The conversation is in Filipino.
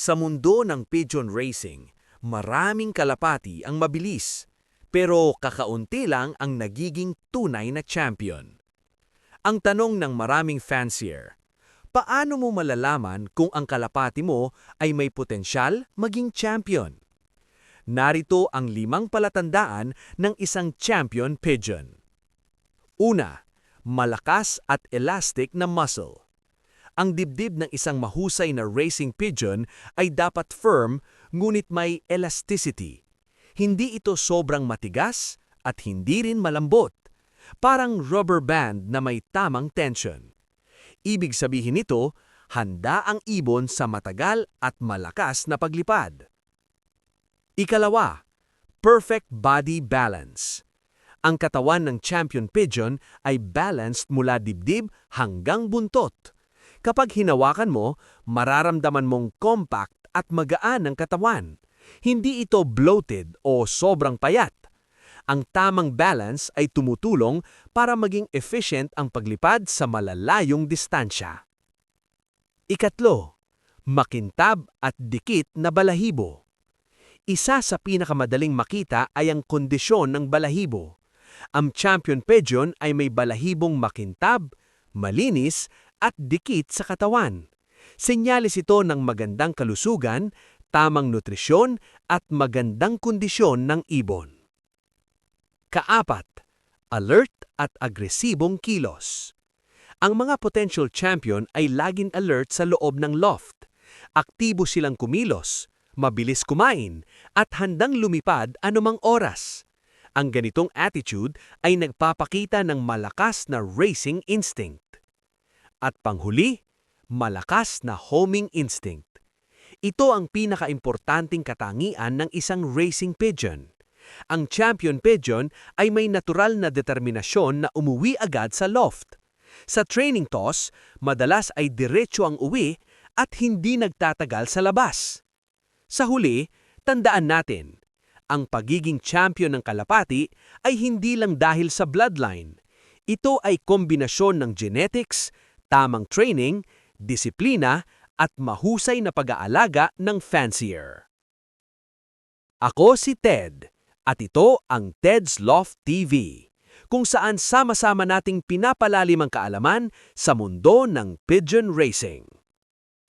Sa mundo ng pigeon racing, maraming kalapati ang mabilis, pero kakaunti lang ang nagiging tunay na champion. Ang tanong ng maraming fancier, paano mo malalaman kung ang kalapati mo ay may potensyal maging champion? Narito ang 5 palatandaan ng isang champion pigeon. Una, malakas at elastic na muscle. Ang dibdib ng isang mahusay na racing pigeon ay dapat firm ngunit may elasticity. Hindi ito sobrang matigas at hindi rin malambot. Parang rubber band na may tamang tension. Ibig sabihin nito, handa ang ibon sa matagal at malakas na paglipad. Ikalawa, perfect body balance. Ang katawan ng champion pigeon ay balanced mula dibdib hanggang buntot. Kapag hinawakan mo, mararamdaman mong compact at magaan ang katawan. Hindi ito bloated o sobrang payat. Ang tamang balance ay tumutulong para maging efficient ang paglipad sa malalayong distansya. Ikatlo, makintab at dikit na balahibo. Isa sa pinakamadaling makita ay ang kondisyon ng balahibo. Ang champion pigeon ay may balahibong makintab, malinis, at dikit sa katawan. Senyales ito ng magandang kalusugan, tamang nutrisyon, at magandang kondisyon ng ibon. Kaapat, alert at agresibong kilos. Ang mga potential champion ay laging alert sa loob ng loft. Aktibo silang kumilos, mabilis kumain, at handang lumipad anumang oras. Ang ganitong attitude ay nagpapakita ng malakas na racing instinct. At panghuli, malakas na homing instinct. Ito ang pinakaimportanteng katangian ng isang racing pigeon. Ang champion pigeon ay may natural na determinasyon na umuwi agad sa loft. Sa training toss, madalas ay diretso ang uwi at hindi nagtatagal sa labas. Sa huli, tandaan natin, ang pagiging champion ng kalapati ay hindi lang dahil sa bloodline. Ito ay kombinasyon ng genetics, tamang training, disiplina, at mahusay na pag-aalaga ng fancier. Ako si Ted, at ito ang Ted's Loft TV, kung saan sama-sama nating pinapalalim ang kaalaman sa mundo ng pigeon racing.